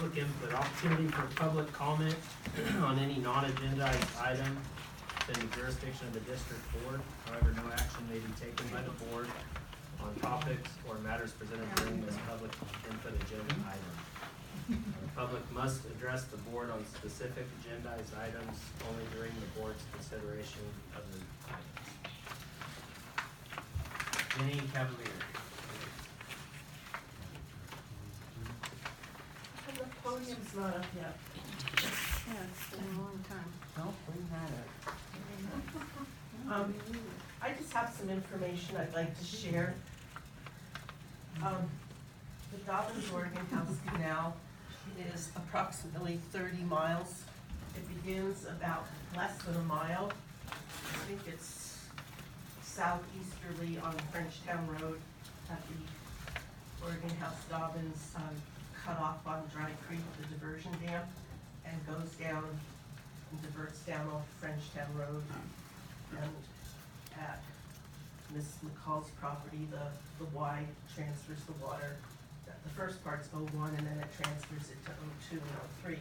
public input, opportunity for public comment on any non-agendized item within the jurisdiction of the district board. However, no action may be taken by the board on topics or matters presented during this public input agenda item. The public must address the board on specific agendized items only during the board's consideration of the items. Jenny Cavalier. The podium's not up yet. Yeah, it's been a long time. Don't bring that up. I just have some information I'd like to share. The Dobbins Oregon House Canal is approximately 30 miles. It begins about less than a mile. I think it's southeasterly on Frenchtown Road at the Oregon House Dobbins cut off on Dry Creek, the diversion dam, and goes down and diverts down off Frenchtown Road. And at Miss McCall's property, the Y transfers the water. The first part's 01 and then it transfers it to 02 and 03.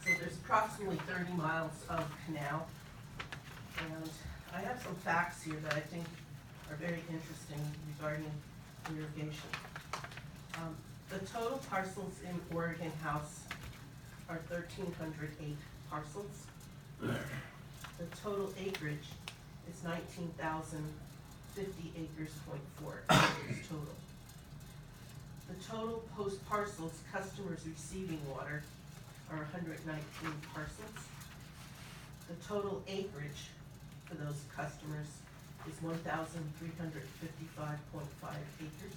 So there's approximately 30 miles of canal. And I have some facts here that I think are very interesting regarding irrigation. The total parcels in Oregon House are 1,308 parcels. The total acreage is 19,050 acres, 0.4 acres total. The total post parcels customers receiving water are 119 parcels. The total acreage for those customers is 1,355.5 acres.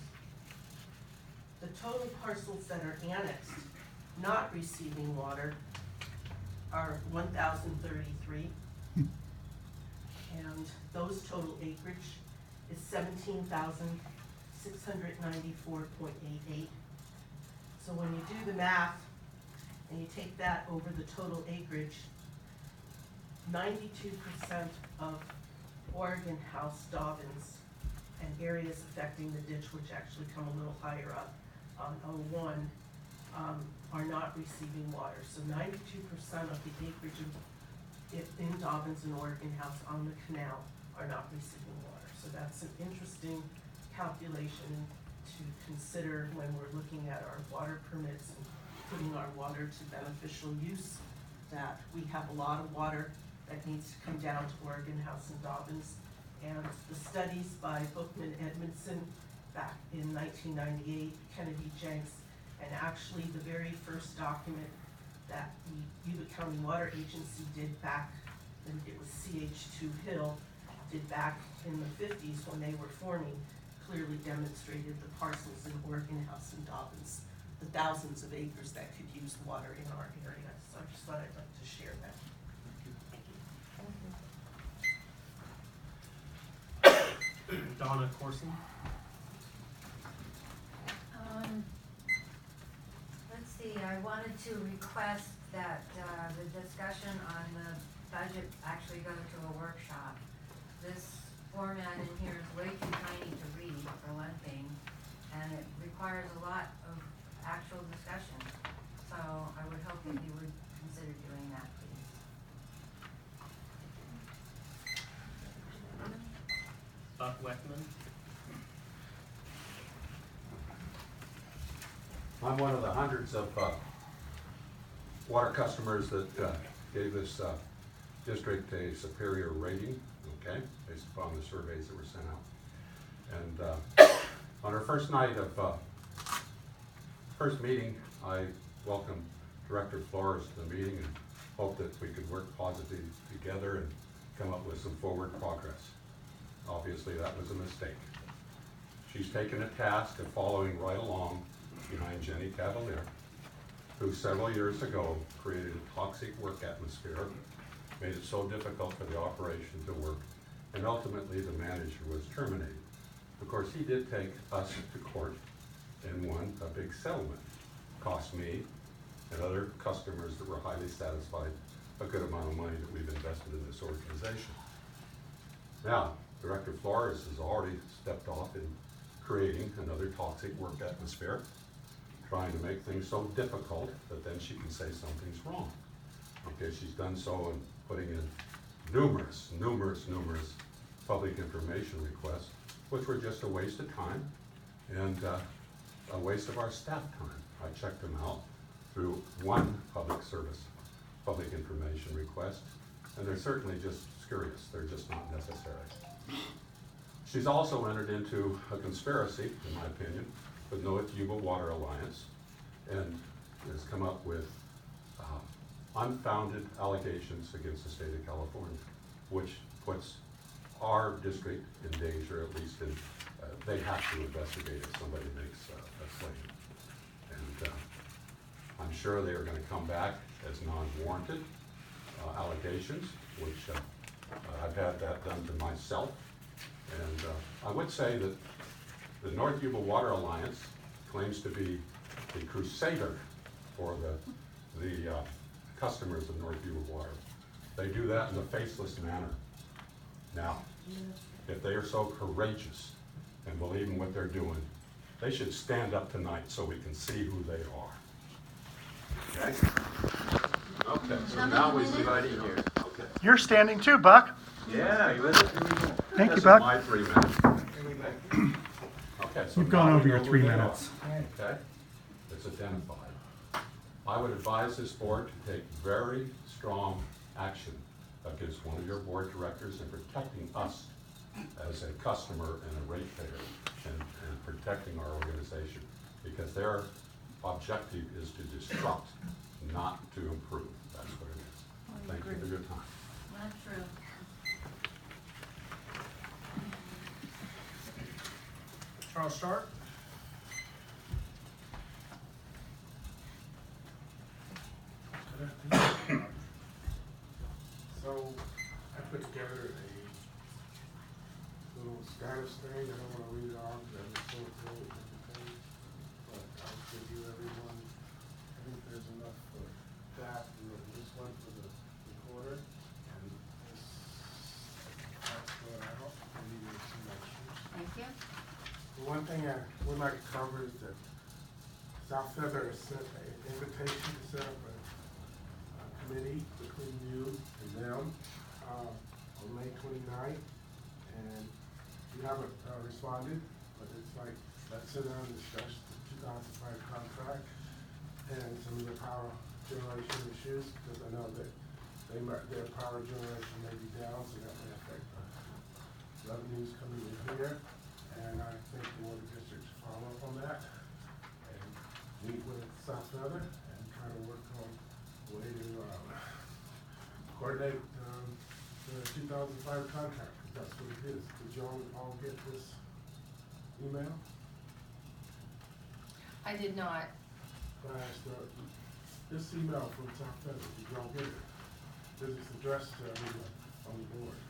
The total parcels that are annexed, not receiving water, are 1,033. And those total acreage is 17,694.88. So when you do the math and you take that over the total acreage, 92% of Oregon House Dobbins and areas affecting the ditch, which actually come a little higher up on 01, are not receiving water. So 92% of the acreage in Dobbins and Oregon House on the canal are not receiving water. So that's an interesting calculation to consider when we're looking at our water permits and putting our water to beneficial use, that we have a lot of water that needs to come down to Oregon House and Dobbins. And the studies by Bookman Edmondson back in 1998, Kennedy Jenks, and actually the very first document that the Yuba County Water Agency did back, and it was CH2 Hill, did back in the 50s when they were forming, clearly demonstrated the parcels in Oregon House and Dobbins, the thousands of acres that could use water in our area. So I just thought I'd like to share that. Donna Corson. Let's see, I wanted to request that the discussion on the budget actually go to a workshop. This format in here is way too tiny to read, for one thing, and it requires a lot of actual discussion. So I would hope that you would consider doing that, please. Buck Weckman. I'm one of the hundreds of water customers that gave this district a superior rating, okay, based upon the surveys that were sent out. And on our first night of first meeting, I welcomed Director Flores to the meeting and hoped that we could work positively together and come up with some forward progress. Obviously, that was a mistake. She's taken a task of following right along behind Jenny Cavalier, who several years ago created a toxic work atmosphere, made it so difficult for the operation to work, and ultimately the manager was terminated. Of course, he did take us to court and won a big settlement. Cost me and other customers that were highly satisfied a good amount of money that we've invested in this organization. Now, Director Flores has already stepped off in creating another toxic work atmosphere. trying to make things so difficult that then she can say something's wrong. Okay, she's done so in putting in numerous public information requests, which were just a waste of time and a waste of our staff time. I checked them out through one public information request, and they're certainly just spurious. They're just not necessary. She's also entered into a conspiracy, in my opinion, with NYWD Water Alliance, and has come up with unfounded allegations against the state of California, which puts our district in danger, at least in, they have to investigate if somebody makes a claim. And I'm sure they are gonna come back as non-warranted allegations, which I've had that done to myself. And I would say that the NYWD Water Alliance claims to be the crusader for the customers of NYWD Water. They do that in a faceless manner. Now, if they are so courageous and believe in what they're doing, they should stand up tonight so we can see who they are. Okay? Okay, so now we see right here. Okay. You're standing too, Buck. Yeah, you ready? Here we go. Thank you, This is Buck. my 3 minutes. Okay, so You've gone now we over know your who 3 they are. minutes. Okay? It's identified. I would advise this board to take very strong action against one of your board directors in protecting us as a customer and a ratepayer and protecting our organization, because their objective is to disrupt, not to improve. That's what it is. Thank you for your time. Not true. Charles Stark? So I put together a little status thing. I don't want to read it off because it's so full and everything, but I'll give you everyone. I think there's enough for that. And then this one for the recorder, and this that's going out. I need to see my shoes. Thank you. The one thing I would like to cover is that South Feather has sent an invitation to set up a committee between you and them on May 29th, and you haven't responded, but it's like, let's sit down and discuss the 2005 contract and some of the power generation issues, because I know that their power generation may be down, so that may affect the revenues coming in here. And I think the Board of Districts follow up on that and meet with South Feather and try to work on a way to coordinate the 2005 contract, because that's what it is. Did y'all all get this email? I did not. I asked this email from South Feather, did y'all get it? Because it's addressed to everyone on the board.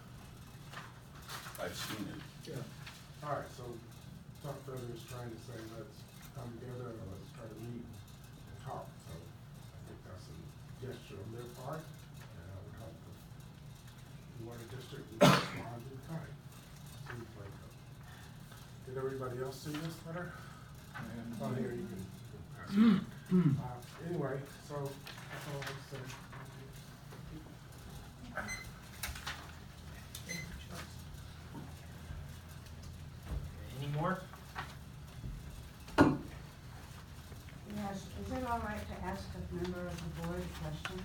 I've seen it. Yeah. All right, so South Feather is trying to say, let's come together and let's try to meet and talk. So I think that's a gesture on their part, and I would hope that the Water District would respond in kind. Seems like, did everybody else see this letter? Oh, here, you can pass it. Anyway, so that's all I say. Any more? Yes, is it all right to ask a member of the board a question?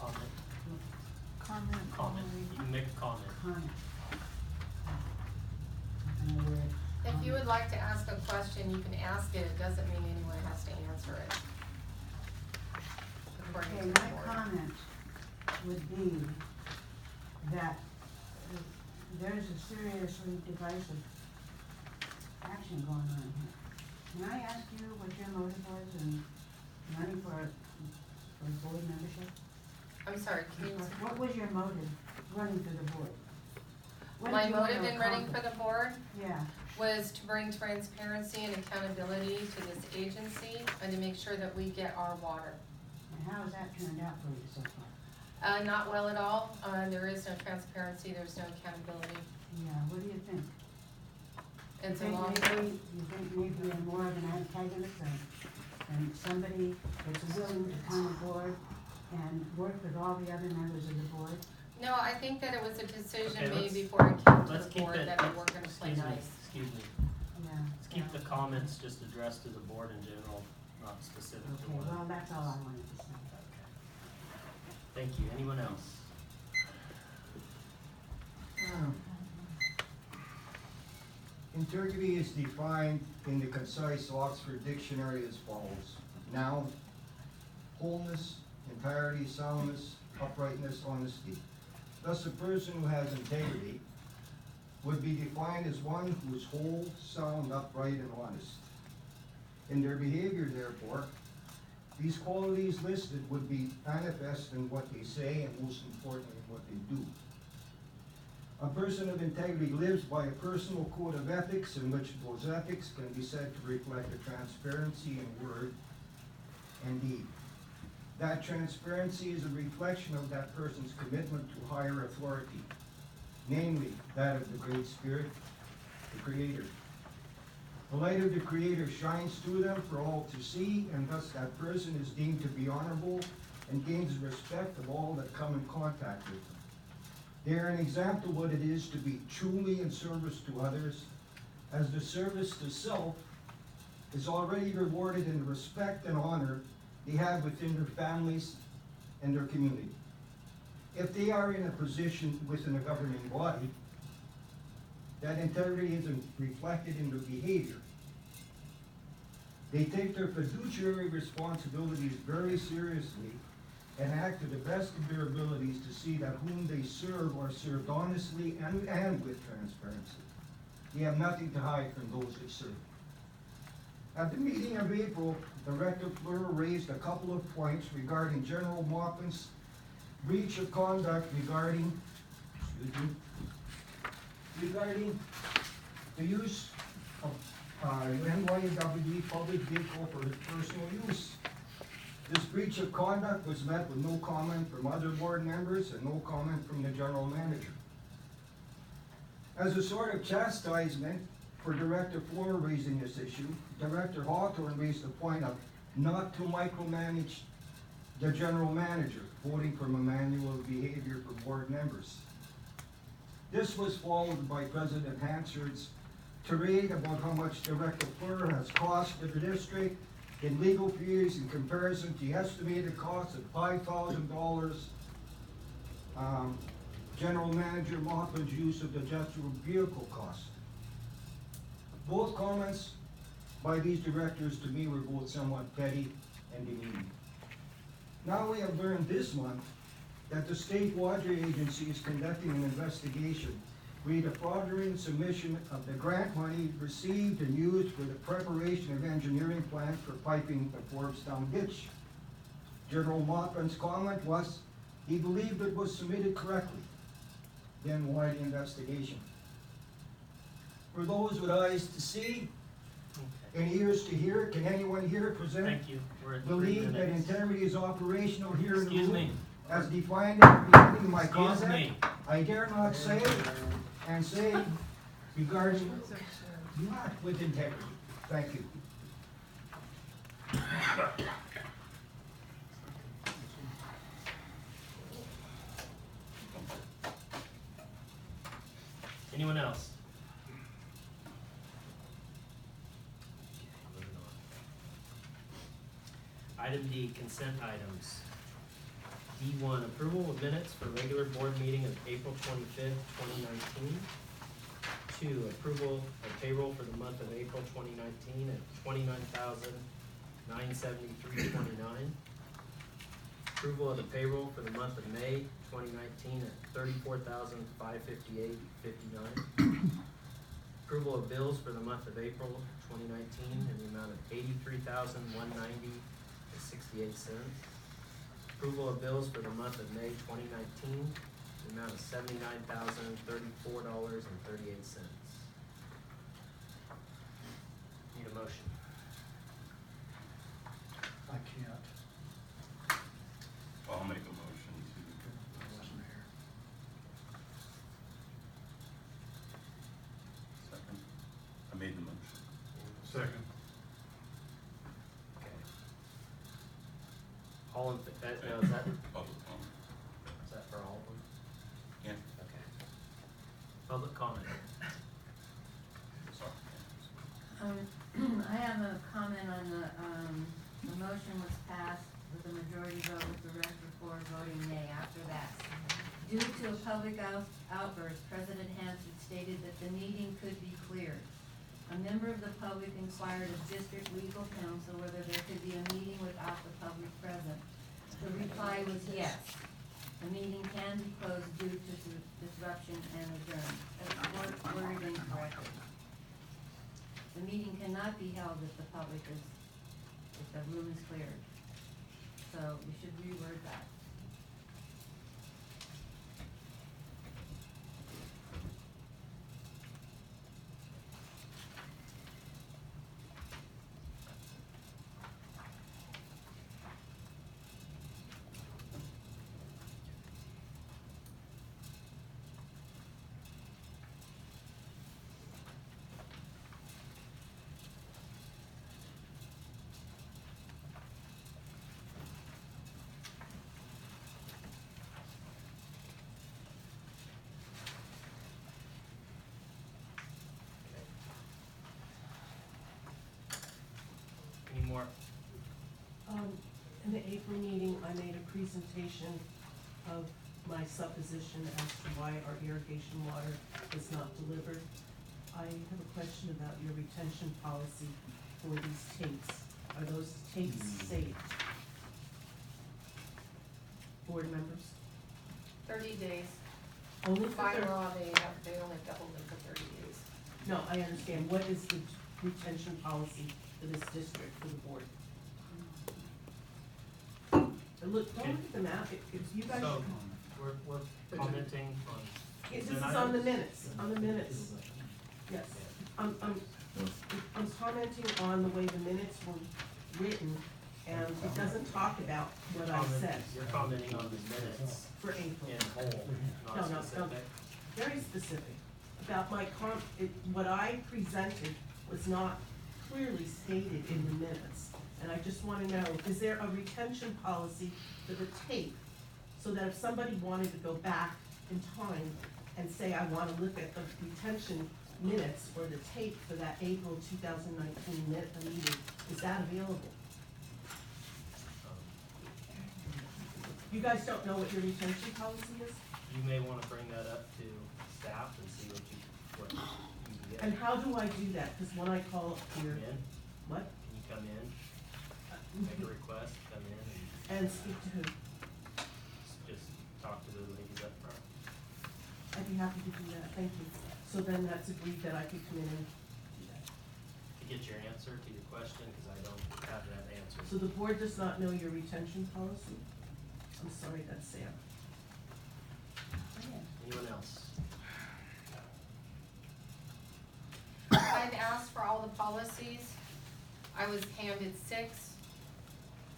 Comment? Comment? Comment. You can make a comment. Comment. In other words, If you would like to ask a question, you can ask it. It doesn't mean anyone has to answer it. According Okay, to the my board. comment would be that there's a seriously divisive action going on here. Can I ask you what your motive was in running for board membership? I'm sorry, can you, What was your motive running for the board? What my did you want motive to in running for accomplish? the board Yeah, was to bring transparency and accountability to this agency and to make sure that we get our water. and how has that turned out for you so far? Not well at all. There is no transparency, there's no accountability. Yeah, what do you think? It's a think long maybe, term. you think maybe you're more of an antagonist and somebody that's willing to come aboard and work with all the other members of the board? No, I think that it was a decision Okay, made let's- before it came to Let's the keep board it, that we weren't gonna play excuse me, nice. excuse me. Yeah. Let's keep the comments just addressed to the board in general, not specific to Okay, one. well, that's all I wanted to say. Okay. Thank you. Anyone else? Integrity is defined in the concise Oxford Dictionary as follows. Noun, wholeness, entirety, soundness, uprightness, honesty. Thus, a person who has integrity would be defined as one who is whole, sound, upright, and honest. In their behavior, therefore, these qualities listed would be manifest in what they say and most importantly in what they do. A person of integrity lives by a personal code of ethics in which those ethics can be said to reflect a transparency in word and deed. That transparency is a reflection of that person's commitment to higher authority, namely that of the Great Spirit, the Creator. The light of the Creator shines through them for all to see, and thus that person is deemed to be honorable and gains the respect of all that come in contact with them. They are an example of what it is to be truly in service to others, as the service to self is already rewarded in the respect and honor they have within their families and their community. If they are in a position within a governing body, that integrity isn't reflected in their behavior. They take their fiduciary responsibilities very seriously and act to the best of their abilities to see that whom they serve are served honestly and with transparency. They have nothing to hide from those they serve. At the meeting of April, Director Fleur raised a couple of points regarding General Maupin's breach of conduct regarding the use of NYWD public vehicle for his personal use. This breach of conduct was met with no comment from other board members and no comment from the general manager. As a sort of chastisement for Director Fleur raising this issue, Director Hawthorne raised the point of not to micromanage the general manager, voting from a manual of behavior for board members. This was followed by President Hansard's tirade about how much Director Fleur has cost the district in legal fees in comparison to the estimated cost of $5,000 General Manager Maupin's use of the gestural vehicle cost. Both comments by these directors to me were both somewhat petty and demeaning. Now we have learned this month that the state water agency is conducting an investigation re the fraudulent submission of the grant money received and used for the preparation of engineering plans for piping the Forbes-Town ditch. General Maupin's comment was he believed it was submitted correctly. Then why the investigation? For those with eyes to see Okay. and ears to hear, can anyone here present Thank you. We're at 3 believe that minutes. integrity is operational here in the Excuse room me. as defined at the beginning of my Excuse comment? me. I dare not say and say regarding not with integrity. Thank you. Anyone else? Okay, moving on. Item D, consent items. D1, approval of minutes for regular board meeting of April 25th, 2019. 2, approval of payroll for the month of April 2019 at $29,973.29. Approval of the payroll for the month of May 2019 at $34,558.59. Approval of bills for the month of April 2019 in the amount of $83,190.68. Approval of bills for the month of May 2019 in the amount of $79,034.38. Need a motion. I can't. I'll make a motion to. I wasn't here. Second. I All in, no, is that Public comment. for all of them? Yeah. Okay. Public comment. Sorry. I have a comment on the motion was passed with a majority vote with the rest of four voting nay after that. Due to a public outburst, President Hanson stated that the meeting could be cleared. A member of the public inquired of district legal counsel whether there could be a meeting without the public present. The reply was yes. The meeting can be closed due to disruption and adjourned. That's worded incorrectly. The meeting cannot be held if the public is, if the room is cleared. So you should reword that. Any more? In the April meeting, I made a presentation of my supposition as to why our irrigation water was not delivered. I have a question about your retention policy for these tapes. Are those tapes saved? Board members? 30 days. Only for By 30? law, they only have to hold it for 30 days. No, I understand. What is the retention policy for this district, for the board? And look, don't look at the map. If you guys, So, we're commenting on. this is on the minutes, Yes. I'm commenting on the way the minutes were written, and it doesn't talk about what I said You're commenting on the minutes for April. in whole, No, not no, specific. Very specific, about my what I presented was not clearly stated in the minutes. And I just wanna know, is there a retention policy for the tape? So that if somebody wanted to go back in time and say, I wanna look at the retention minutes or the tape for that April 2019 meeting, is that available? You guys don't know what your retention policy is? You may wanna bring that up to staff and see what you can And get. how do I do that? Cause when I call up Come here, in, what? can you come in, make a request, come in and And speak to who? just talk to the ladies up front. I'd be happy to do that, thank you. So then that's agreed that I could come in and do that. To get your answer to your question, cause I don't have that answer. So the board does not know your retention policy? I'm sorry, that's Sam. Anyone else? I've asked for all the policies. I was handed 6.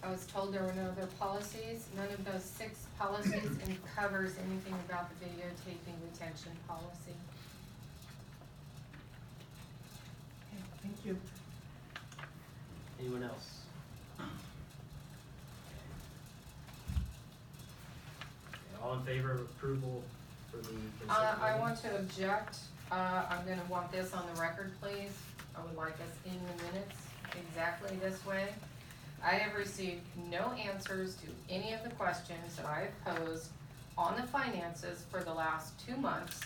I was told there were no other policies. None of those 6 policies covers anything about the videotaping retention policy. Okay, thank you. Anyone else? Okay, all in favor of approval for the consent I item? want to object. I'm gonna want this on the record, please. I would like us in the minutes exactly this way. I have received no answers to any of the questions that I have posed on the finances for the last 2 months,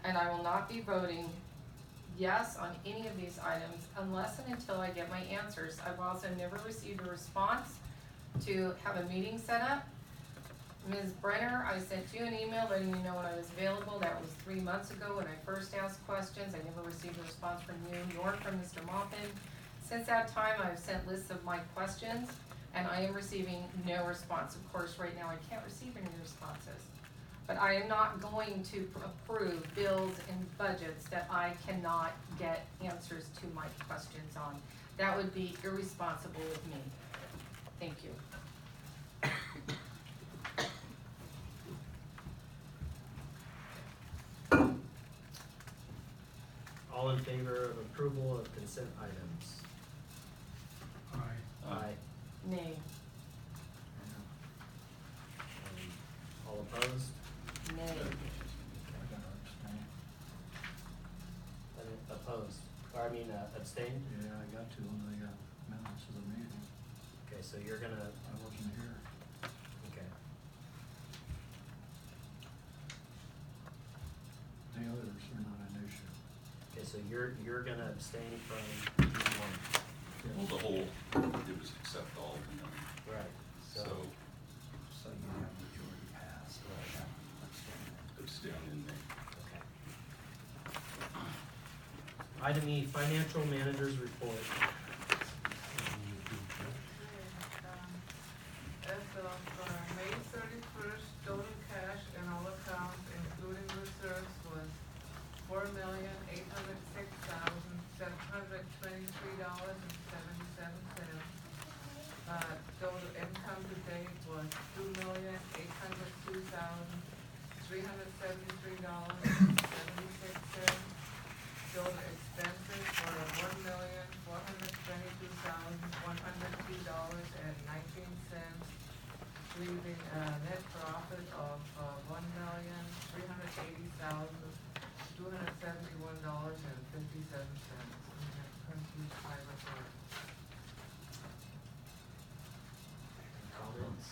and I will not be voting yes on any of these items unless and until I get my answers. I've also never received a response to have a meeting set up. Ms. Brenner, I sent you an email letting you know when I was available. That was 3 months ago when I first asked questions. I never received a response from you nor from Mr. Maupin. Since that time, I've sent lists of my questions, and I am receiving no response. Of course, right now, I can't receive any responses. But I am not going to approve bills and budgets that I cannot get answers to my questions on. That would be irresponsible of me. Thank you. All in favor of approval of consent items? Aye. Aye. Nay. Nay. Opposed, or I mean abstained? Yeah, I got to on the minutes of the meeting. Okay, so you're gonna, I wasn't here. okay, The others are not an issue. okay, so you're gonna abstain from each one. Well, the whole, it was accept all, Right. so So you have majority pass. Right. abstain in there. Okay. Item E, financial manager's report. As of May 31st, total cash in all accounts, including reserves, was $4,806,723.77. Total income to date was $2,802,373.76. Total expenses were $1,422,102.19, leaving a net profit of $1,380,271.57. And that concludes my report. Comments?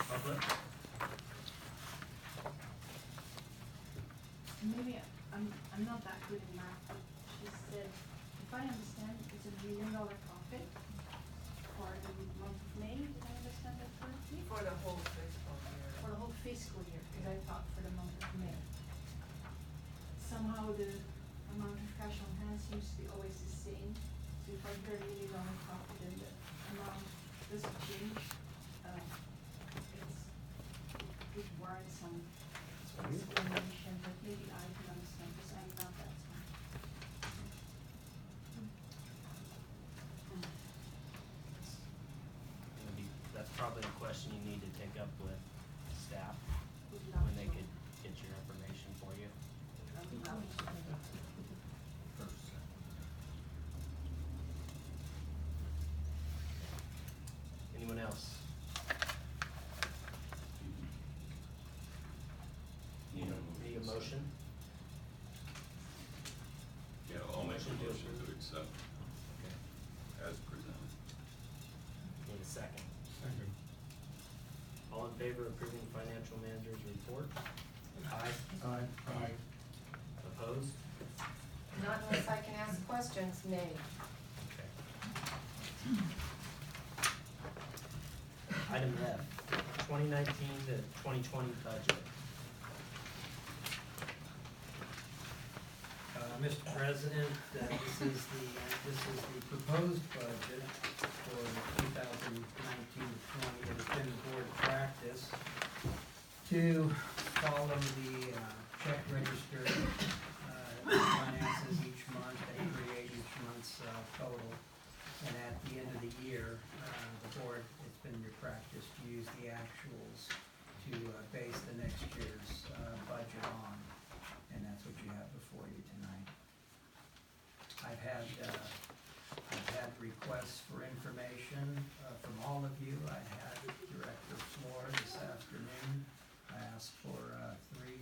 Public? Maybe I'm not that good in math, but she said, if I understand, it's $1 million profit for the month of May, did I understand that correctly? For the whole fiscal year. For the whole fiscal year, because I thought for the month of May. Somehow the amount of cash on hand seems to be always the same, so if I hear $1 million profit and the amount doesn't change, it warrants some explanation, but maybe I can understand, because I'm not that smart. That's probably a question you need to take up with staff, Would love when they to. could get your information for you. Would love to. Anyone else? Need a motion? Yeah, I'll make a Motion to motion approve. to accept Okay. as presented. Need a second? Second. All in favor of approving financial manager's report? Aye. Aye. Opposed? Not unless I can ask questions, nay. Okay. Item F, 2019 to 2020 budget. Mr. President, this is the proposed budget for 2019-20. It has been the board practice to follow the check register finances each month. They create each month's total. And at the end of the year, the board, it's been your practice to use the actuals to base the next year's budget on. And that's what you have before you tonight. I've had requests for information from all of you. I had Director Floor this afternoon. I asked for 3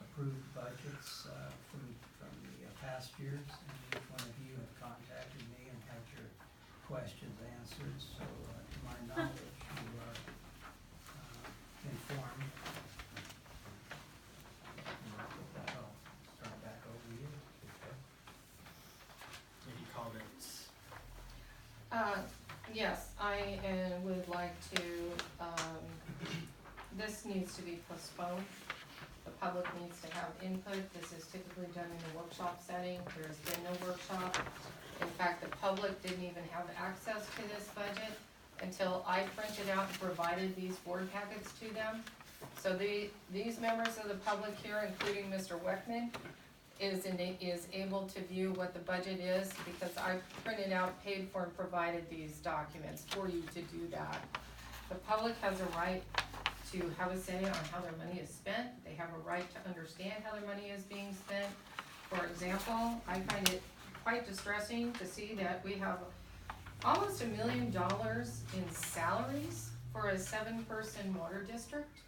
approved budgets from the past years, and each one of you have contacted me and had your questions answered. So to my knowledge, you are informed. I'll start back over to you. Okay. Any comments? Yes, I would like to, this needs to be postponed. The public needs to have input. This is typically done in a workshop setting. There's been no workshop. In fact, the public didn't even have access to this budget until I printed out and provided these board packets to them. So these members of the public here, including Mr. Weckman, is able to view what the budget is, because I printed out, paid for, and provided these documents for you to do that. The public has a right to have a say on how their money is spent. They have a right to understand how their money is being spent. For example, I find it quite distressing to see that we have almost $1 million in salaries for a 7-person water district.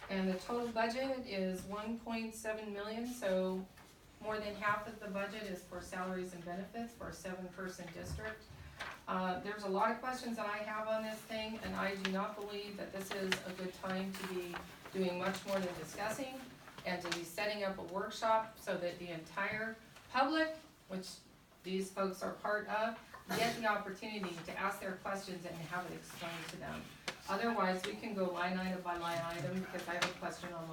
And the total budget is 1.7 million, so more than half of the budget is for salaries and benefits for a 7-person district. There's a lot of questions that I have on this thing, and I do not believe that this is a good time to be doing much more than discussing and to be setting up a workshop so that the entire public, which these folks are part of, get the opportunity to ask their questions and have it explained to them. Otherwise, we can go line item by line item, because I have a question on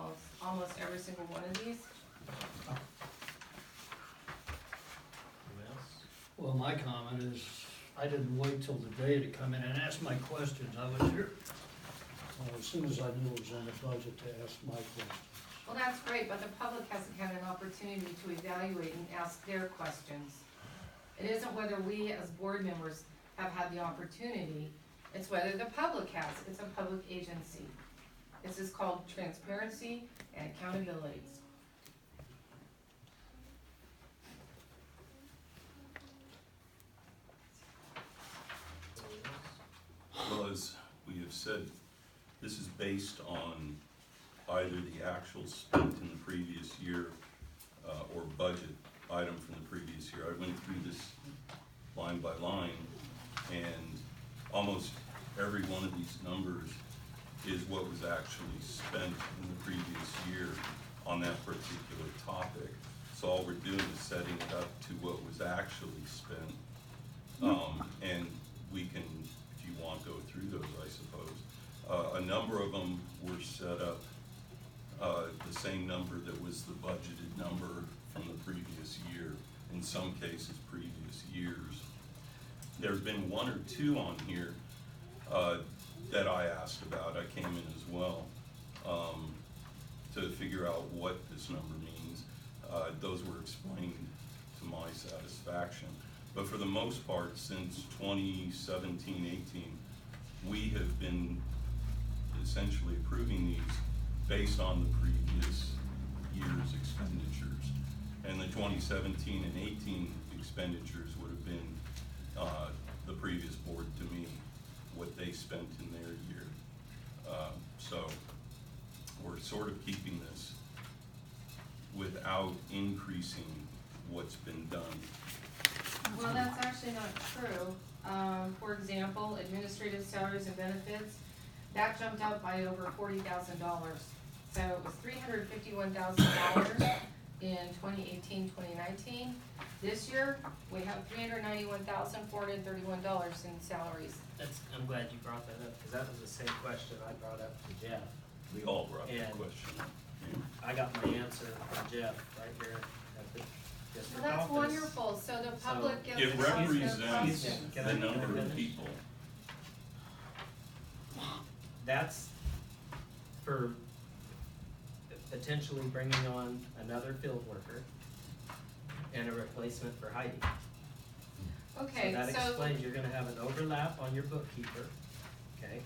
almost every single one of these. Anyone else? Well, my comment is, I didn't wait till the day to come in and ask my questions. I was here as soon as I knew it was on the budget to ask my questions. Well, that's great, but the public hasn't had an opportunity to evaluate and ask their questions. It isn't whether we as board members have had the opportunity, it's whether the public has. It's a public agency. This is called transparency and accountability. Well, as we have said, this is based on either the actual spent in the previous year or budget item from the previous year. I went through this line by line, and almost every one of these numbers is what was actually spent in the previous year on that particular topic. So all we're doing is setting it up to what was actually spent. And we can, if you want, go through those, I suppose. A number of them were set up the same number that was the budgeted number from the previous year, in some cases previous years. There's been one or two on here that I asked about. I came in as well to figure out what this number means. Those were explained to my satisfaction. But for the most part, since 2017-18, we have been essentially approving these based on the previous year's expenditures. And the 2017 and 18 expenditures would have been the previous board to me, what they spent in their year. So we're sort of keeping this without increasing what's been done. Well, that's actually not true. For example, administrative salaries and benefits, that jumped up by over $40,000. So it was $351,000 in 2018-2019. This year, we have $391,431 in salaries. I'm glad you brought that up, because that was the same question I brought up to Jeff. We all brought the And question. I got my answer from Jeff right here at the district Well, that's office. wonderful, so the public gets It to ask their represents questions. Can the I number of finish? people. That's for potentially bringing on another field worker and a replacement for Heidi. Okay, So that so, explains, you're gonna have an overlap on your bookkeeper, okay?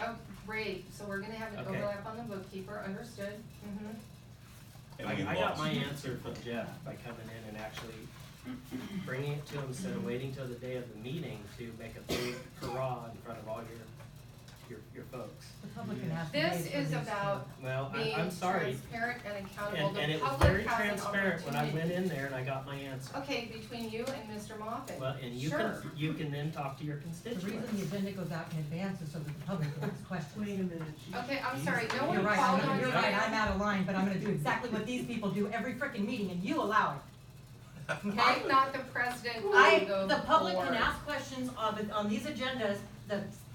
oh, great, so we're gonna have an Okay. overlap on the bookkeeper, understood, mm-hmm. And we I got lost. my answer from Jeff by coming in and actually bringing it to him instead of waiting till the day of the meeting to make a big hurrah in front of all your folks. The public can ask. This is about Well, being I'm sorry, transparent and accountable. and The it was public very has an transparent when I went opportunity. in there and I got my answer. Okay, between you and Mr. Moffett. Well, and Sure. you can then talk to your The reason the constituents. agenda goes out in advance is so that the public can ask questions. Wait a minute. Okay, I'm sorry, no one You're right, called on you're you. right, I'm out of line, but I'm gonna do exactly what these people do every frickin' meeting, and you allow it. Okay? I'm not the president of The public can board. ask questions on these agendas,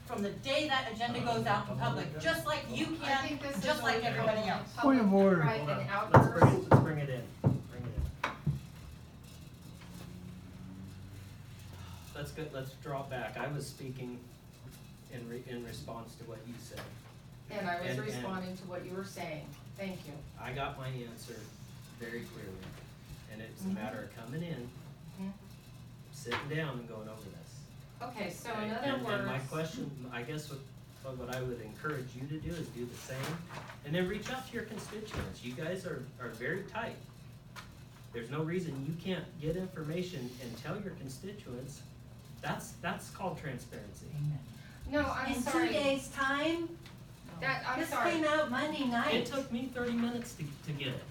from the day that agenda goes out to public, just like you I think can, this is just like a everybody else. public Point of order. right Hold and on, outburst. let's bring it in, bring it in. Let's draw it back. I was speaking in response to what you said. And I was And- responding to what you were saying. Thank you. I got my answer very clearly, and it's a Mhm. matter of coming in, Mhm. sitting down and going over this. Okay, so Okay, in other and my words, question, I guess what I would encourage you to do is do the same, and then reach out to your constituents. You guys are very tight. There's no reason you can't get information and tell your constituents. That's called transparency. no, I'm In 2 sorry. days' time, I'm This sorry. came out Monday It night. took me 30 minutes to get it.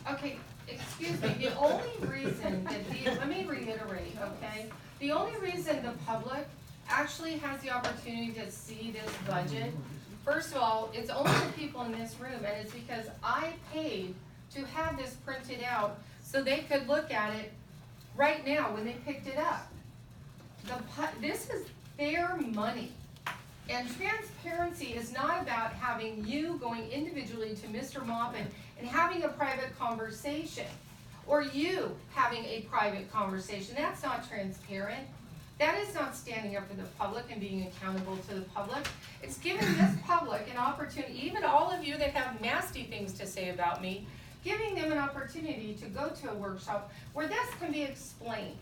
Okay, excuse me, the only reason that let me reiterate, okay? The only reason the public actually has the opportunity to see this budget, first of all, it's only the people in this room, and it's because I paid to have this printed out so they could look at it right now when they picked it up. This is their money. And transparency is not about having you going individually to Mr. Maupin and having a private conversation, or you having a private conversation. That's not transparent. That is not standing up for the public and being accountable to the public. It's giving this public an opportunity, even all of you that have nasty things to say about me, giving them an opportunity to go to a workshop where this can be explained.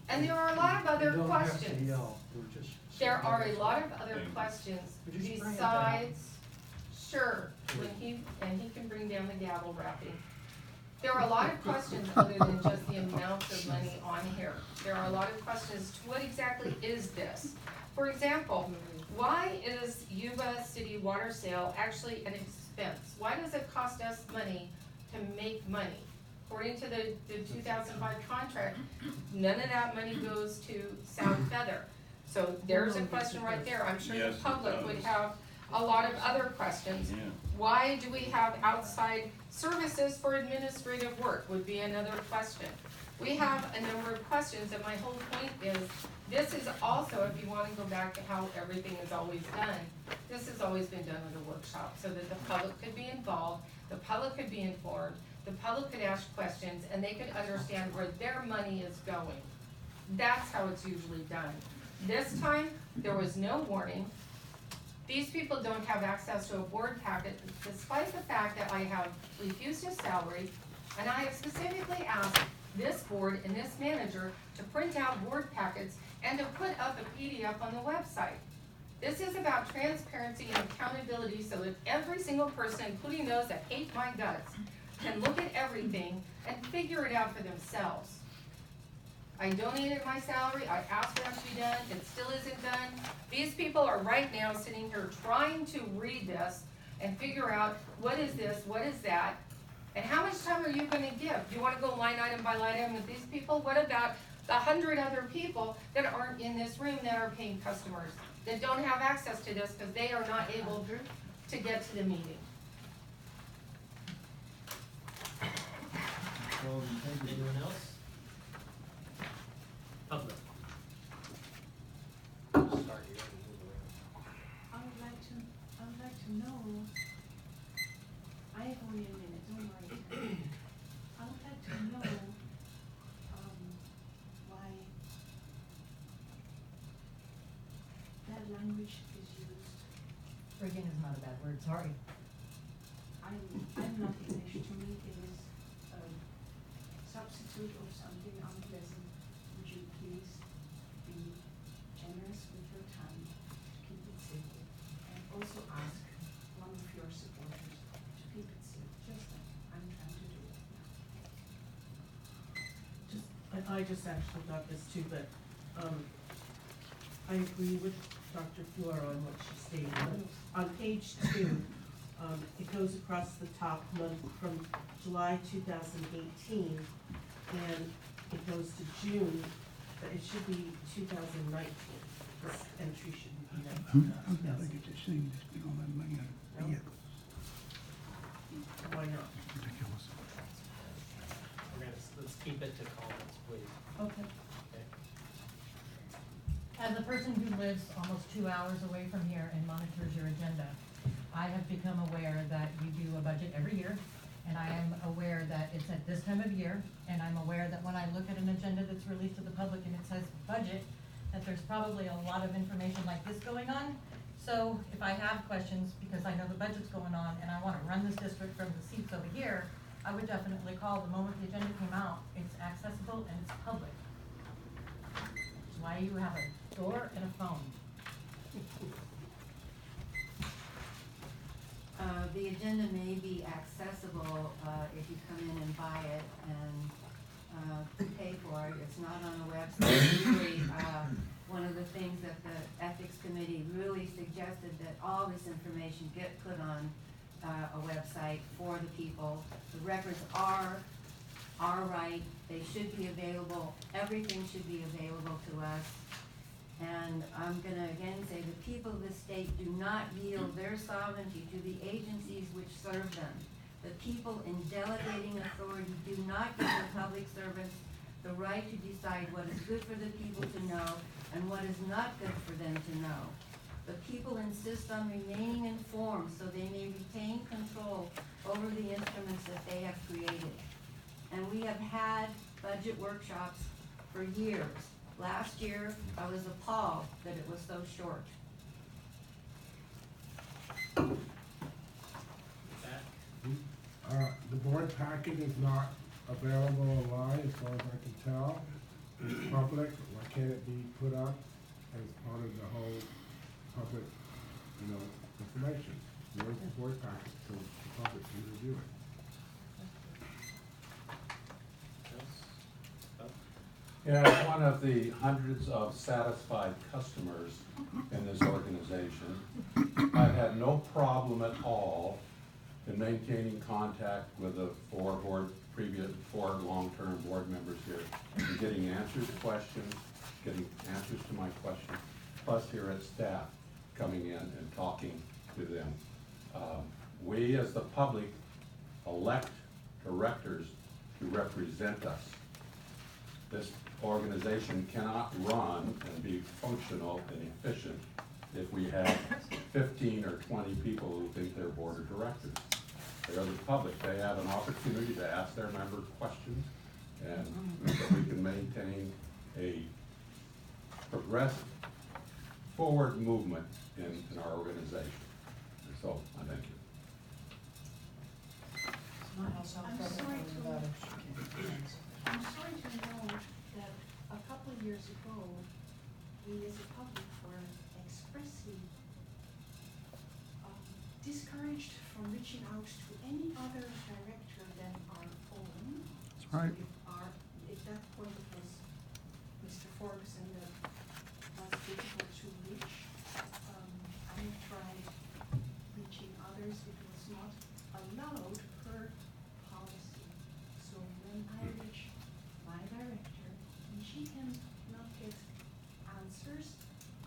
And there are a lot of other You don't have to questions. yell, we're just. There are a lot of other Thank you. questions Would you just bring it down? besides, sure, when he can bring down the gavel wrapping. There are a lot of questions other than just the amount of money on here. There are a lot of questions, what exactly is this? For example, why is Yuba City water sale actually an expense? Why does it cost us money to make money? According to the 2005 contract, none of that money goes to Sound Feather. So there's a question right there. I'm sure the Yes, it public would does. have a lot of other questions. Yeah. Why do we have outside services for administrative work would be another question. We have a number of questions, and my whole point is, this is also, if you wanna go back to how everything is always done, this has always been done at a workshop, so that the public could be involved, the public could be informed, the public could ask questions, and they could understand where their money is going. That's how it's usually done. This time, there was no warning. These people don't have access to a board packet, despite the fact that I have refused his salary, and I have specifically asked this board and this manager to print out board packets and to put up a PDF on the website. This is about transparency and accountability so that every single person, including those that hate my guts, can look at everything and figure it out for themselves. I donated my salary, I asked for that to be done, it still isn't done. These people are right now sitting here trying to read this and figure out what is this, what is that, and how much time are you gonna give? Do you wanna go line item by line item with these people? What about the 100 other people that aren't in this room that are paying customers, that don't have access to this because they are not able to get to the meeting? Anyone else? Public. Start here and move around. I would like to know, I have only a minute, don't worry. I would like to know, why that language is used. Friggin' is not a bad word, sorry. I'm not English, to me it is a substitute of something unpleasant. Would you please be generous with your time, keep it simple, and also ask one of your supporters to keep it simple, just like I'm trying to do it now. I just actually got this too, but, I agree with Dr. Flora on what she stated. On page 2, it goes across the top month from July 2018, and it goes to June, but it should be 2019. This entry shouldn't be 19. No? Why not? Let's keep it to comments, please. Okay. Okay. As a person who lives almost 2 hours away from here and monitors your agenda, I have become aware that you do a budget every year, and I am aware that it's at this time of year, and I'm aware that when I look at an agenda that's released to the public and it says budget, that there's probably a lot of information like this going on. So if I have questions, because I know the budget's going on and I wanna run this district from the seats over here, I would definitely call the moment the agenda came out. It's accessible and it's public. Which is why you have a door and a phone. The agenda may be accessible, if you come in and buy it and, pay for it. It's not on the website. Usually, one of the things that the Ethics Committee really suggested, that all this information get put on a website for the people. The records are right, they should be available, everything should be available to us. And I'm gonna again say, the people of the state do not yield their sovereignty to the agencies which serve them. The people in delegating authority do not give the public servants the right to decide what is good for the people to know and what is not good for them to know. The people insist on remaining informed so they may retain control over the instruments that they have created. And we have had budget workshops for years. Last year, I was appalled that it was so short. The board packet is not available online as far as I can tell. It's public, why can't it be put up as part of the whole public, information? Where's the board packet so the public can review it? Yeah, as one of the hundreds of satisfied customers in this organization, I've had no problem at all in maintaining contact with the four long-term board members here, and getting answers to questions, getting answers to my questions, plus here at staff coming in and talking to them. We as the public elect directors to represent us. This organization cannot run and be functional and efficient if we have 15 or 20 people who think they're board of directors. They're the public. They have an opportunity to ask their members questions, and so we can maintain a progressive, forward movement in our organization. And so, I thank you. I'm sorry to know that a couple of years ago, we as a public were expressly discouraged from reaching out to any other director than our own. That's right. So at that point it was Mr. Ferguson that was difficult to reach. I tried reaching others, it was not allowed per policy. So when I reach my director and she cannot get answers,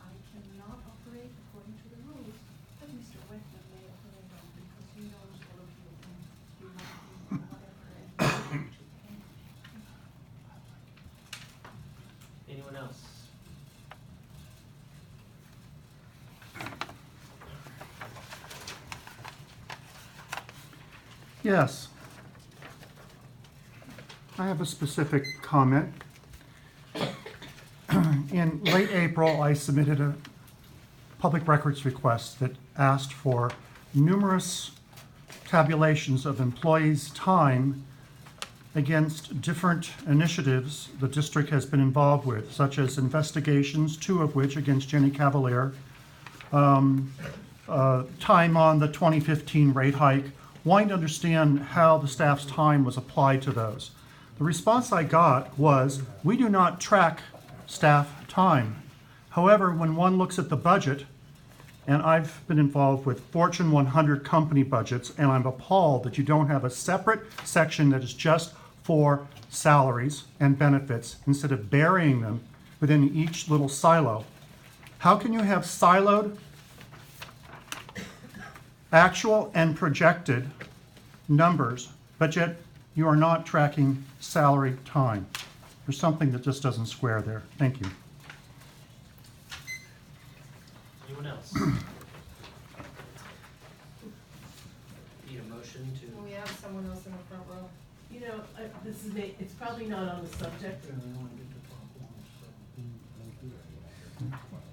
I cannot operate according to the rules that Mr. Whitman may operate on, because he knows all of you and you might be whatever and Anyone else? Yes. I have a specific comment. In late April, I submitted a public records request that asked for numerous tabulations of employees' time against different initiatives the district has been involved with, such as investigations, 2 of which against Jenny Cavalier, time on the 2015 rate hike, wanting to understand how the staff's time was applied to those. The response I got was, we do not track staff time. However, when one looks at the budget, and I've been involved with Fortune 100 company budgets, and I'm appalled that you don't have a separate section that is just for salaries and benefits instead of burying them within each little silo. How can you have siloed actual and projected numbers, but yet you are not tracking salary time? There's something that just doesn't square there. Thank you. Anyone else? Need a motion to? We have someone else in the front row. You know, this is, it's probably not on the subject.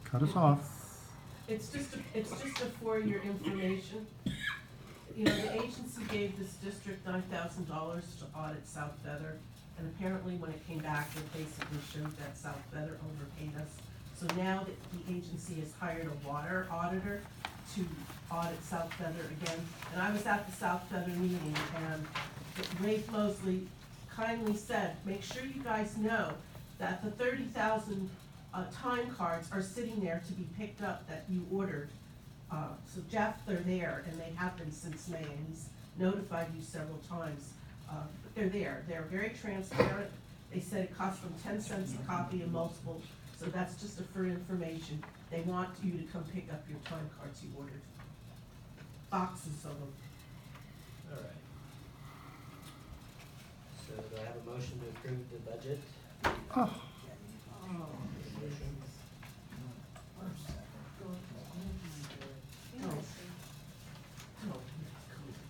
Cut us off. It's just for your information. You know, the agency gave this district $9,000 to audit South Feather, and apparently when it came back, it basically showed that South Feather overpaid us. So now that the agency has hired a water auditor to audit South Feather again, and I was at the South Feather meeting, and Rafe Mosley kindly said, make sure you guys know that the $30,000 time cards are sitting there to be picked up that you ordered. So Jeff, they're there, and they have been since May, and he's notified you several times. But they're there, they're very transparent. They said it cost them 10 cents a copy and multiple, so that's just for information. They want you to come pick up your time cards you ordered. Boxes of them. All right. So do I have a motion to approve the budget?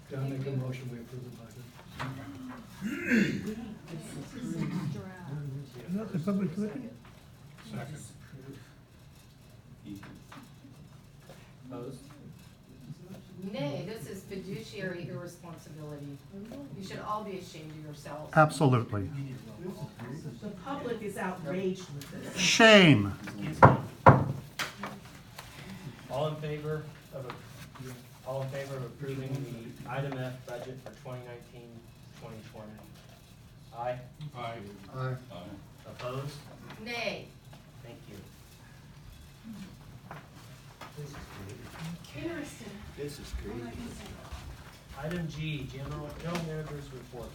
Can I make a motion, we approve the budget? Not the public hearing? Second. Opposed? Nay, this is fiduciary irresponsibility. You should all be ashamed of yourselves. Absolutely. The public is outraged with this. Shame. Excuse me. All in favor of approving the item F budget for 2019-2020? Aye? Aye. Aye. Opposed? Nay. Thank you. Interesting. This is All I can say. Item G, general manager's report.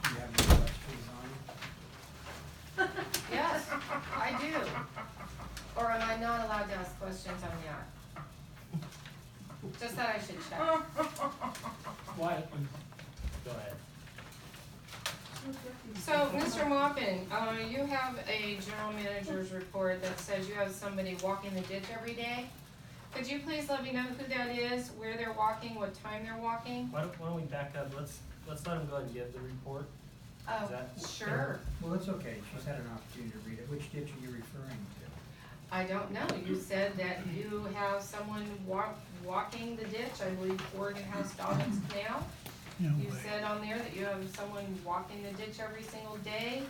Do you have any questions on it? Yes, I do. Or am I not allowed to ask questions on that? Just that I should check. Why? Go ahead. So, Mr. Maupin, you have a general manager's report that says you have somebody walking the ditch every day. Could you please let me know who that is, where they're walking, what time they're walking? Why don't we back up? Let's let him go ahead and give the report. Oh, Is that- sure. Well, it's okay, she's had an opportunity to read it. Which ditch are you referring to? I don't know. You said that you have someone walking the ditch, I believe, Oregon House Dobbins Canal. You said on there that you have someone walking the ditch every single day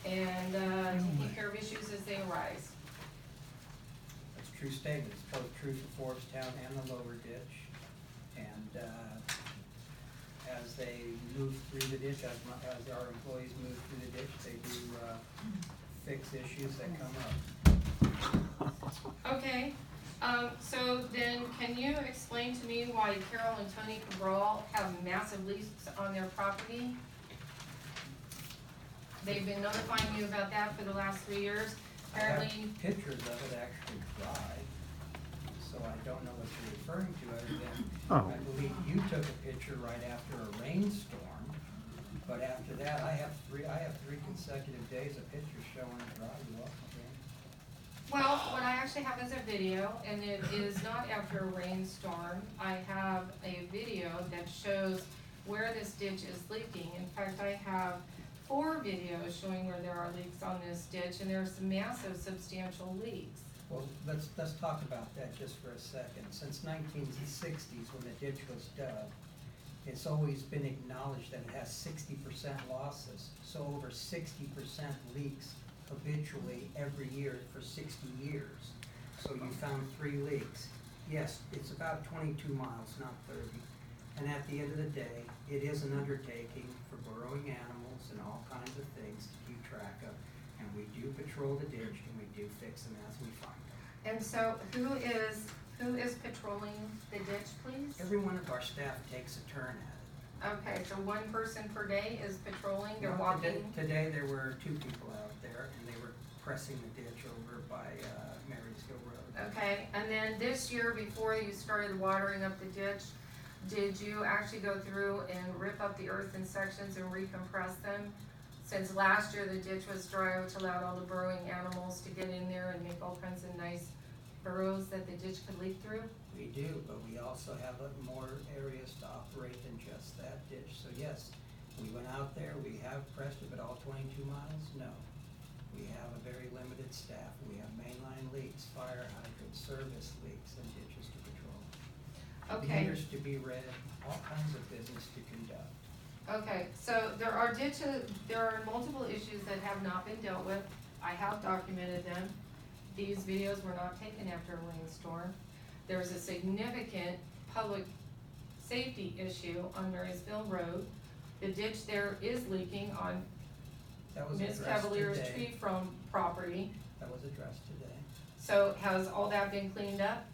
and taking care of issues as they arise. That's a true statement. It's both true for Foresttown and the lower ditch. And as they move through the ditch, as our employees move through the ditch, they do fix issues that come up. Okay, so then can you explain to me why Carol and Tony Cabral have massive leaks on their property? They've been notifying you about that for the last 3 years. I have Apparently, pictures of it actually dry, so I don't know what you're referring to other than, Oh. I believe you took a picture right after a rainstorm. But after that, I have three consecutive days of pictures showing it dry. You welcome, Dan. well, what I actually have is a video, and it is not after a rainstorm. I have a video that shows where this ditch is leaking. In fact, I have 4 videos showing where there are leaks on this ditch, and there's massive substantial leaks. Well, let's talk about that just for a second. Since 1960s, when the ditch was dug, it's always been acknowledged that it has 60% losses. So over 60% leaks habitually every year for 60 years. So you found 3 leaks. Yes, it's about 22 miles, not 30. And at the end of the day, it is an undertaking for burrowing animals and all kinds of things to keep track of. And we do patrol the ditch and we do fix them as we find them. And so who is patrolling the ditch, please? Every one of our staff takes a turn at it. Okay, so 1 person per day is patrolling, they're Well, walking? Today, there were 2 people out there, and they were pressing the ditch over by Marysville Road. Okay, and then this year, before you started watering up the ditch, did you actually go through and rip up the earth in sections and recompress them? Since last year the ditch was dry, which allowed all the burrowing animals to get in there and make all kinds of nice burrows that the ditch could leak through? We do, but we also have more areas to operate than just that ditch. So yes, we went out there, we have pressed it, but all 22 miles, no. We have a very limited staff. We have mainline leaks, fire hydrants, service leaks, and ditches to patrol. Okay. Meters to be read, all kinds of business to conduct. Okay, so there are multiple issues that have not been dealt with. I have documented them. These videos were not taken after a rainstorm. There's a significant public safety issue on Marysville Road. The ditch there is leaking on That was Ms. addressed Cavalier's today. tree from property. That was addressed today. So has all that been cleaned up?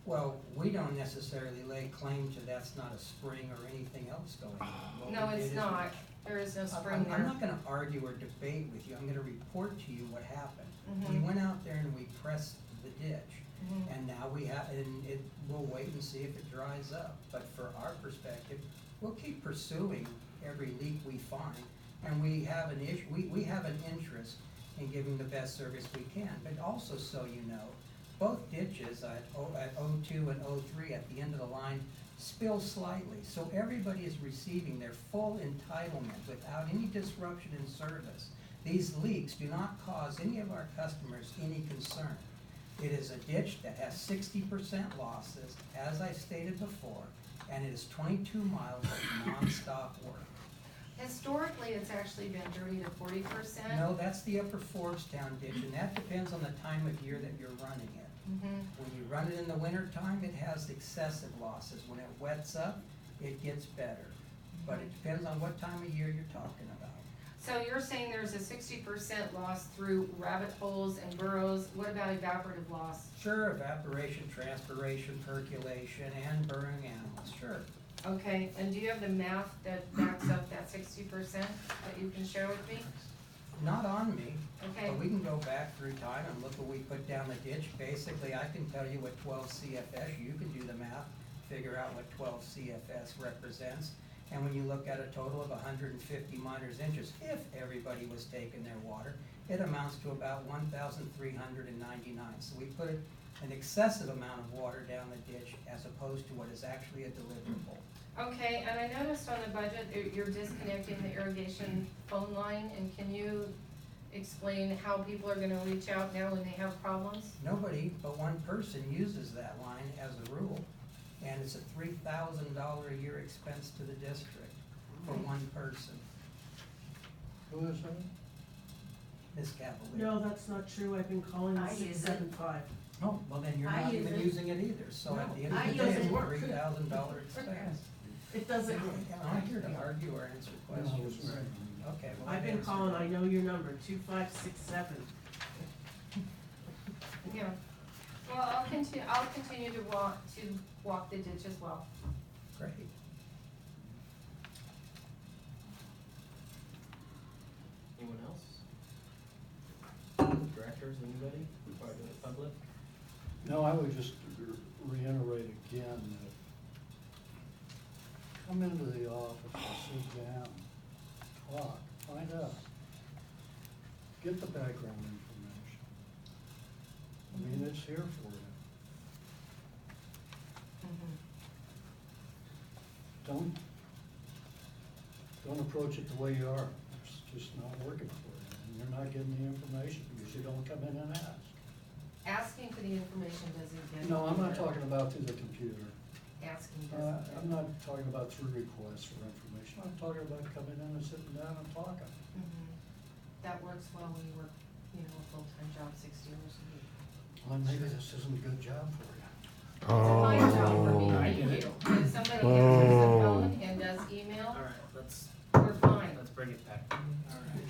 Well, we don't necessarily lay claim to that's not a spring or anything else going on. What No, we it's did is not. There is no spring I'm there. not gonna argue or debate with you, I'm gonna report to you what happened. We Mhm. went out there and we pressed the ditch, Mhm. and now we'll wait and see if it dries up. But for our perspective, we'll keep pursuing every leak we find, and we have an we have an interest in giving the best service we can. But also, so you know, both ditches at O2 and O3 at the end of the line spill slightly, so everybody is receiving their full entitlement without any disruption in service. These leaks do not cause any of our customers any concern. It is a ditch that has 60% losses, as I stated before, and it is 22 miles of nonstop work. Historically, it's actually been 30 to 40%. No, that's the upper Forbstown ditch, and that depends on the time of year that you're running it. Mhm. When you run it in the winter time, it has excessive losses. When it wets up, it gets better. But it depends on what time of year you're talking about. So you're saying there's a 60% loss through rabbit holes and burrows. What about evaporative loss? Sure, evaporation, transpiration, percolation, and burrowing animals, sure. Okay, and do you have the math that backs up that 60% that you can share with me? Not on me, Okay. but we can go back through time and look what we put down the ditch. Basically, I can tell you what 12 CFS, you can do the math, figure out what 12 CFS represents. And when you look at a total of 150 miners inches, if everybody was taking their water, it amounts to about 1,399. So we put an excessive amount of water down the ditch as opposed to what is actually a deliverable. Okay, and I noticed on the budget that you're disconnecting the irrigation phone line, and can you explain how people are gonna reach out now when they have problems? Nobody but one person uses that line as a rule, and it's a $3,000 a year expense to the district for one person. Who is that? Ms. Cavalier. No, that's not true, I've been calling I the use it. 675. Oh, well then you're I not use even it. using it either, so at the end I of the use day, it's it. a $3,000 expense. It doesn't, I'm not here to argue or answer questions. Okay, well. I've been answered calling, it. I know your number, 2567. Yeah. Well, I'll continue to walk the ditch as well. Great. Anyone else? Directors, anybody, part of the public? No, I would just reiterate again that come into the office and sit down, talk, find out. Get the background information. I mean, it's here for you. Don't approach it the way you are. It's just not working for you, and you're not getting the information because you don't come in and ask. Asking for the information doesn't get. No, I'm not anywhere. talking about through the computer. Asking doesn't get. I'm not talking about through requests for information. I'm talking about coming in and sitting down and talking. Mhm. That works well when you work, a full-time job, 60 hours a week. Well, maybe this isn't a good job for you. It's a fine job for me, thank you. If somebody answers the phone and does email, All right, let's we're fine. bring it back.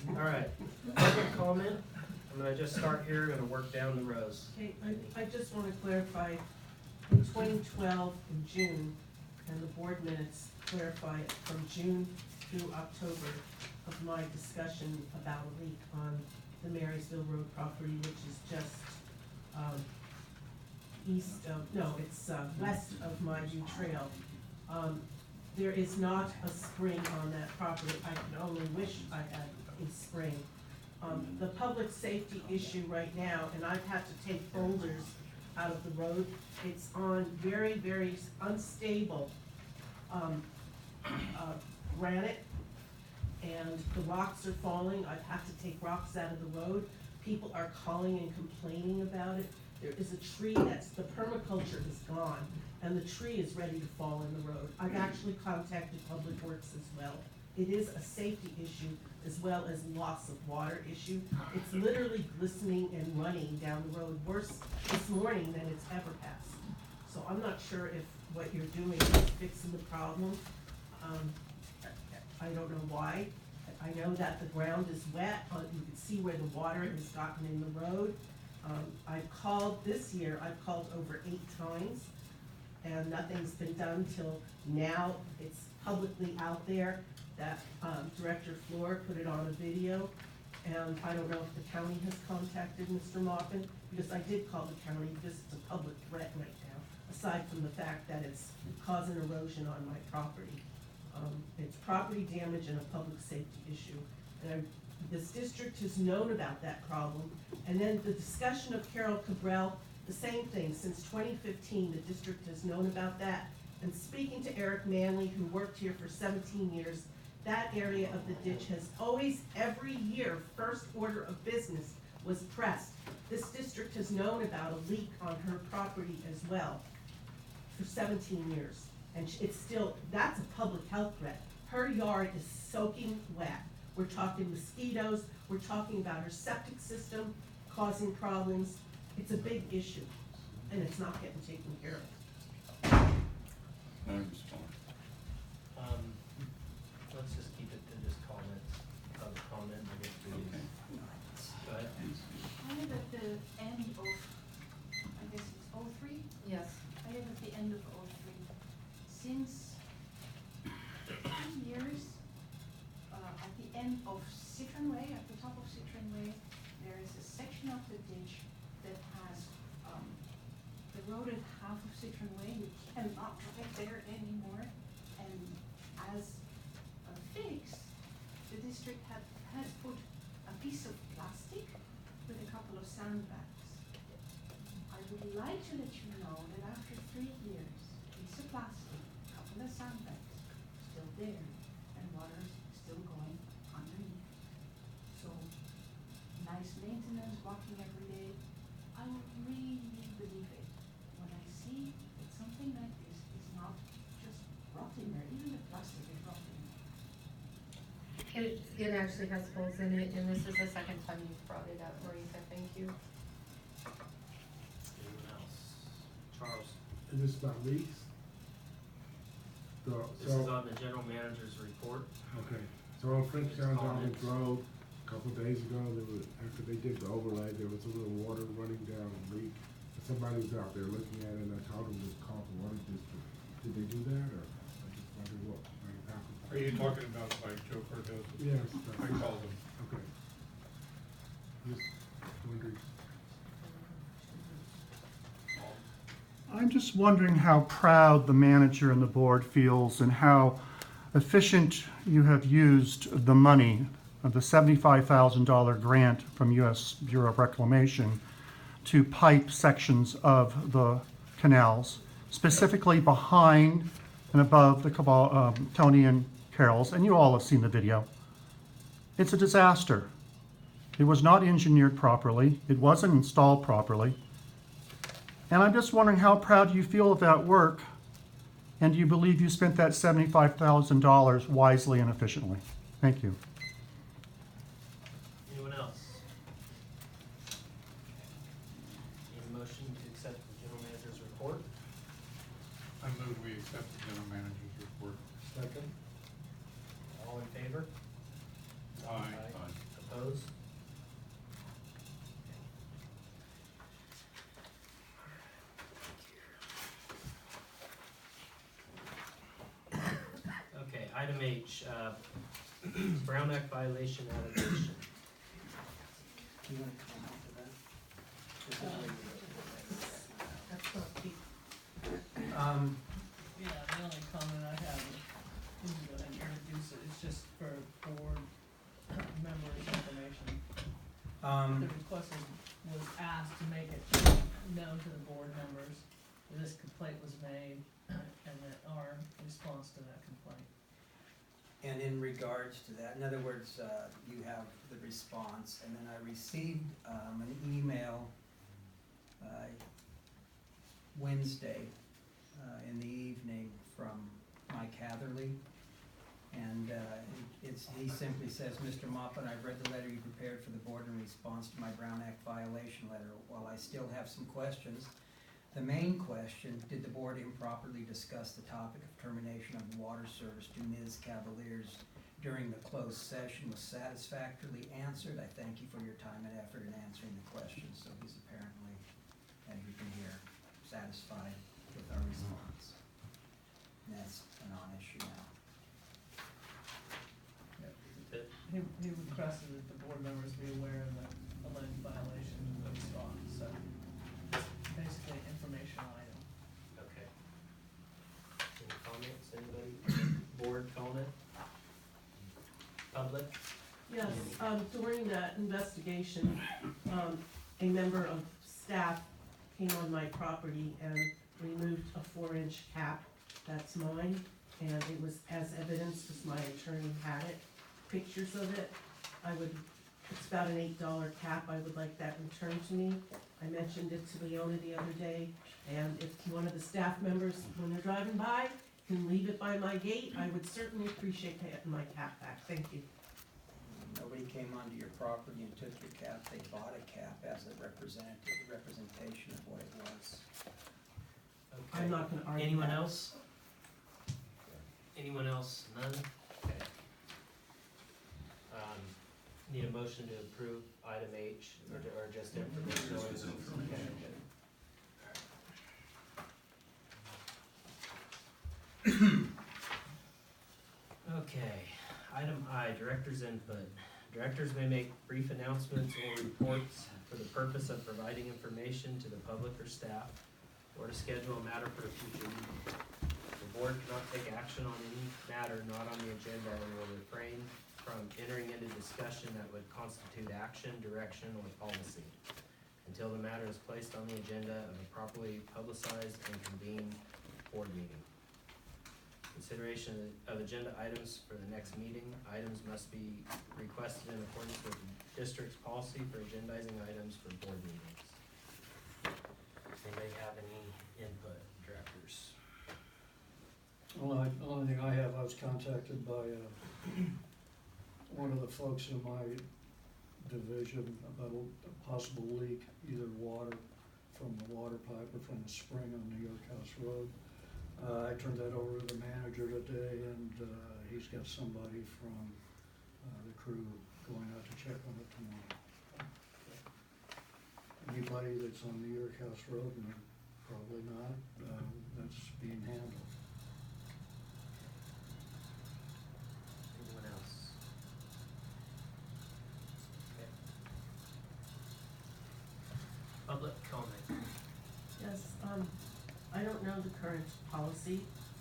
All right, public comment, I'm gonna just start here, gonna work down the rows. Okay, I just want to clarify, in 2012, in June, and the board minutes clarify it from June through October of my discussion about a leak on the Marysville Road property, which is just, west of my view trail. There is not a spring on that property, I can only wish I had a spring. The public safety issue right now, and I've had to take boulders out of the road, it's on very, very unstable, granite, and the rocks are falling, I've had to take rocks out of the road, people are calling and complaining about it. There is a tree the permaculture is gone, and the tree is ready to fall in the road. I've actually contacted Public Works as well. It is a safety issue as well as loss of water issue. It's literally glistening and running down the road, worse this morning than it's ever passed. So I'm not sure if what you're doing is fixing the problem. I don't know why. I know that the ground is wet, you can see where the water has gotten in the road. I've called this year, I've called over 8 times, and nothing's been done till now. It's publicly out there that Director Fleur put it on a video, and I don't know if the county has contacted Mr. Moffitt, because I did call the county, because it's a public threat right now, aside from the fact that it's causing erosion on my property. It's property damage and a public safety issue. And this district has known about that problem. And then the discussion of Carol Cabral, the same thing. Since 2015, the district has known about that. And speaking to Eric Manley, who worked here for 17 years, that area of the ditch has always, every year, first order of business was pressed. This district has known about a leak on her property as well for 17 years. And it's still, that's a public health threat. Her yard is soaking wet. We're talking mosquitoes, we're talking about her septic system causing problems. It's a big issue, and it's not getting taken care of. Can I respond? Let's just keep it to just comments, public comment, I guess we use. Okay. Go ahead. I have at the end of, I guess it's 03? Yes. I have at the end of 03. Since 2 years, at the end of Citron Way, at the top of Citron Way, there is a section of the ditch that has eroded half of Citron Way. You cannot drive there anymore. And as a fix, the district has put a piece of plastic with a couple of sandbags. I would like to let you know that after 3 years, piece of plastic, couple of sandbags, still there, and water's still going underneath. So, nice maintenance, walking every day. I would really believe it when I see that something like this is not just rotting there, even the plastic is rotting. It actually has holes in it, and this is the second time you've brought it up, Marika, thank you. Anyone else? Charles? And this about leaks? This is on the general manager's report. Okay, so on Frenchtown Dobbins Road, a couple of days ago, after they did the overlay, there was a little water running down a leak. And somebody was out there looking at it, and I told them to call the water district. Did they do that, or I just wondered what might have happened? Are you talking about like Joe Cardoza? Yes. I called him. Okay. Just wondering. I'm just wondering how proud the manager and the board feels and how efficient you have used the money of the $75,000 grant from U.S. Bureau of Reclamation to pipe sections of the canals, specifically behind and above the Tony and Carol's, and you all have seen the video. It's a disaster. It was not engineered properly. It wasn't installed properly. And I'm just wondering how proud you feel of that work, and do you believe you spent that $75,000 wisely and efficiently? Thank you. Anyone else? Need a motion to accept the general manager's report? I move we accept the general manager's report. Second? All in favor? Aye. Opposed? Okay, item H, Brown Act violation allegation. Do you want to comment to that? That's not deep. Yeah, the only comment I have is to introduce it, it's just for board members' information. The request was asked to make it known to the board members that this complaint was made and that our response to that complaint. And in regards to that, in other words, you have the response, and then I received an email Wednesday in the evening from Mike Hatherley. And he simply says, Mr. Moffitt, I've read the letter you prepared for the board in response to my Brown Act violation letter. While I still have some questions, the main question, did the board improperly discuss the topic of termination of the water service to Ms. Cavalier's during the closed session was satisfactorily answered. I thank you for your time and effort in answering the questions. So he's apparently, as you can hear, satisfied with our response. And that's a non-issue now. He requested that the board members be aware of the alleged violation of the law, so basically information item. Okay. Any comments, anybody? Board comment? Public? Yes, during that investigation, a member of staff came on my property and removed a 4-inch cap. That's mine, and it was as evidence, because my attorney had it, pictures of it. It's about an $8 cap, I would like that returned to me. I mentioned it to Leona the other day, and if one of the staff members, when they're driving by, can leave it by my gate, I would certainly appreciate getting my cap back, thank you. Nobody came onto your property and took your cap. They bought a cap as a representation of what it was. Okay. I'm not gonna argue Anyone that. else? Anyone else? None? Okay. Need a motion to approve item H, or just information? Just information. Okay, item I, director's input. Directors may make brief announcements or reports for the purpose of providing information to the public or staff, or to schedule a matter for a future meeting. The board cannot take action on any matter not on the agenda and will refrain from entering into discussion that would constitute action, direction, or policy until the matter is placed on the agenda of a properly publicized and convened board meeting. Consideration of agenda items for the next meeting. Items must be requested in accordance with the district's policy for agendizing items for board meetings. Anybody have any input, directors? Only thing I have, I was contacted by, one of the folks in my division about a possible leak, either water from the water pipe or from the spring on New York House Road. I turned that over to the manager today, and he's got somebody from the crew going out to check on it tomorrow. Anybody that's on New York House Road, and probably not, that's being handled. Anyone else? Okay. Public comment. Yes, I don't know the current policy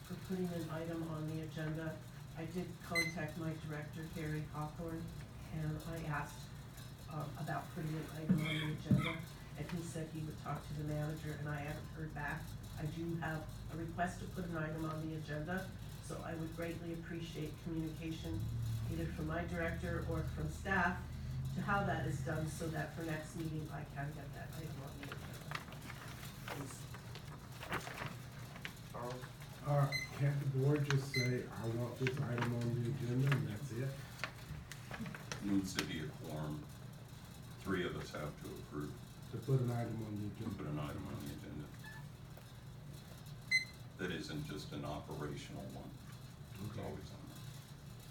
for putting an item on the agenda. I did contact my director, Gary Hawthorne, and I asked, about putting an item on the agenda, and he said he would talk to the manager, and I haven't heard back. I do have a request to put an item on the agenda, so I would greatly appreciate communication either from my director or from staff to how that is done, so that for next meeting, I can get that item on the agenda. Please. Charles? Can't the board just say, I want this item on the agenda and that's it? Needs to be a quorum. 3 of us have to approve To put an item on the to put agenda? an item on the agenda. That isn't just an operational one. It's Okay. always on there.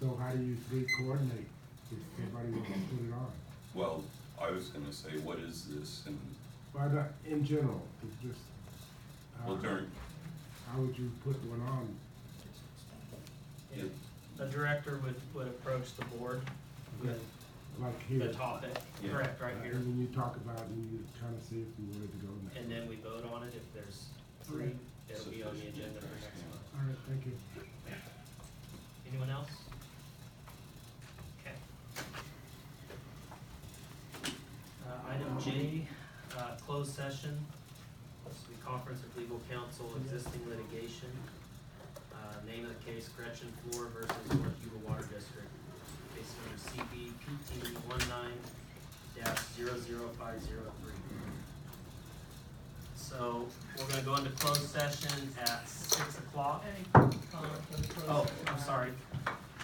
So how do you 3 coordinate if somebody wants to put it on? Well, I was gonna say, what is this? And, Why not, in general, it's just, well, during, how would you put one on? Yeah. A director would approach the board with Like here? the topic, Yeah. correct, right here. And then you talk about it and you kind of see if you wanted to go next. And then we vote on it. If there's 3, it'll be on the agenda for next month. All right, thank you. Anyone else? Okay. Item J, closed session. This will be conference with legal counsel, existing litigation. Name of the case, Gretchen Floor versus North Yuba Water District. Case number CBPT 19-00503. So, we're gonna go into closed session at 6 o'clock. Any comment for the closed Oh, session I'm item? sorry.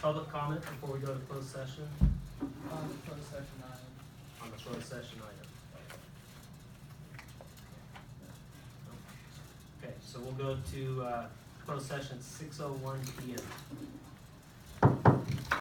Public comment before we go to closed session On the closed session item. on the closed session item. Okay, so we'll go to, closed session 6:01 PM.